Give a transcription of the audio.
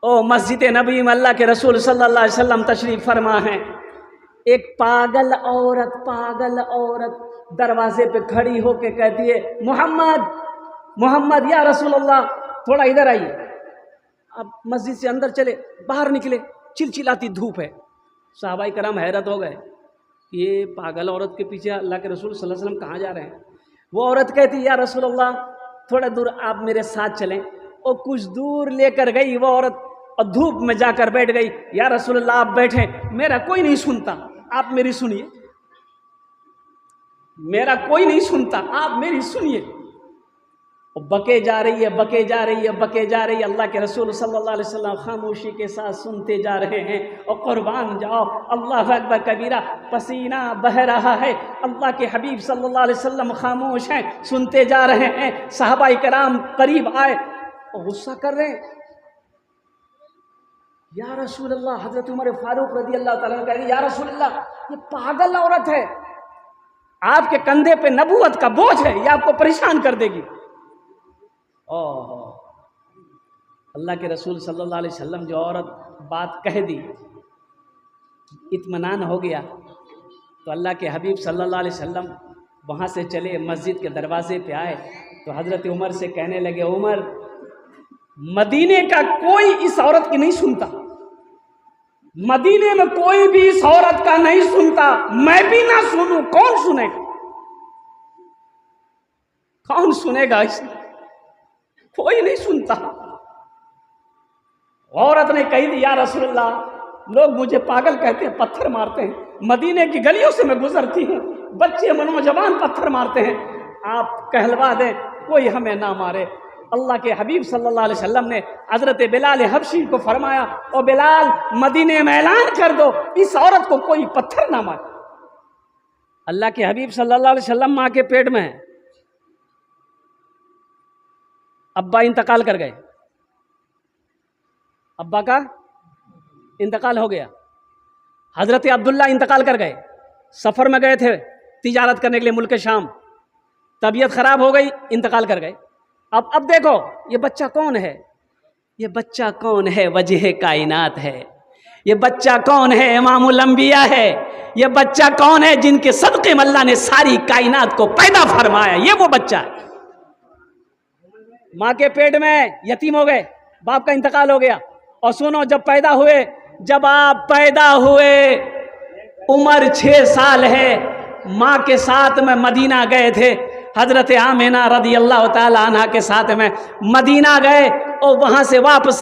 او مسجد نبی میں اللہ کے رسول صلی اللہ علیہ وسلم تشریف فرما ہیں، ایک پاگل عورت دروازے پہ کھڑی ہو کے کہتی ہے محمد یا رسول اللہ تھوڑا ادھر آئیے۔ اب مسجد سے اندر چلے، باہر نکلے، چلچلاتی دھوپ ہے، صحابہ کرام حیرت ہو گئے، یہ پاگل عورت کے پیچھے اللہ کے رسول صلی اللہ علیہ وسلم کہاں جا رہے ہیں؟ وہ عورت کہتی یا رسول اللہ تھوڑا دور آپ میرے ساتھ چلیں۔ اور کچھ دور لے کر گئی وہ عورت اور دھوپ میں جا کر بیٹھ گئی۔ یا رسول اللہ آپ بیٹھیں، میرا کوئی نہیں سنتا، آپ میری سنیے، میرا کوئی نہیں سنتا، آپ میری سنیے۔ بکے جا رہی ہے، اللہ کے رسول صلی اللہ علیہ وسلم خاموشی کے ساتھ سنتے جا رہے ہیں۔ اور قربان جاؤ، اللہ اکبر کبیرہ، پسینہ بہہ رہا ہے، اللہ کے حبیب صلی اللہ علیہ وسلم خاموش ہیں، سنتے جا رہے ہیں۔ صحابہ کرام قریب آئے اور غصہ کر رہے ہیں، یا رسول اللہ، حضرت عمر فاروق رضی اللہ تعالیٰ عنہ کہہ رہے ہیں، یا رسول اللہ یہ پاگل عورت ہے، آپ کے کندھے پہ نبوت کا بوجھ ہے، یہ آپ کو پریشان کر دے گی۔ اللہ کے رسول صلی اللہ علیہ وسلم جو عورت بات کہہ دی، اطمینان ہو گیا، تو اللہ کے حبیب صلی اللہ علیہ وسلم وہاں سے چلے، مسجد کے دروازے پہ آئے تو حضرت عمر سے کہنے لگے، عمر مدینے کا کوئی اس عورت کی نہیں سنتا، مدینے میں کوئی بھی اس عورت کا نہیں سنتا، میں بھی نہ سنوں، کون سنے گا؟ کون سنے گا؟ اس کوئی نہیں سنتا۔ عورت نے کہی دی، یا رسول اللہ لوگ مجھے پاگل کہتے ہیں، پتھر مارتے ہیں، مدینے کی گلیوں سے میں گزرتی ہوں، بچے نوجوان پتھر مارتے ہیں، آپ کہلوا دیں کوئی ہمیں نہ مارے۔ اللہ کے حبیب صلی اللہ علیہ وسلم نے حضرت بلال حبشی کو فرمایا، او بلال مدینے میں اعلان کر دو اس عورت کو کوئی پتھر نہ مارے۔ اللہ کے حبیب صلی اللہ علیہ وسلم ماں کے پیٹ میں ہیں، ابا انتقال کر گئے، ابا کا انتقال ہو گیا، حضرت عبداللہ انتقال کر گئے، سفر میں گئے تھے تجارت کرنے کے لیے ملک شام، طبیعت خراب ہو گئی، انتقال کر گئے۔ اب دیکھو یہ بچہ کون ہے؟ یہ بچہ کون ہے؟ وجہ کائنات ہے۔ یہ بچہ کون ہے؟ امام الانبیاء ہے۔ یہ بچہ کون ہے؟ جن کے صدقے میں اللہ نے ساری کائنات کو پیدا فرمایا، یہ وہ بچہ ہے۔ ماں کے پیٹ میں یتیم ہو گئے، باپ کا انتقال ہو گیا، اور سنو جب آپ پیدا ہوئے عمر 6 سال ہے، ماں کے ساتھ میں مدینہ گئے تھے، حضرت آمینہ رضی اللہ تعالی عنہ کے ساتھ میں مدینہ گئے، اور وہاں سے واپس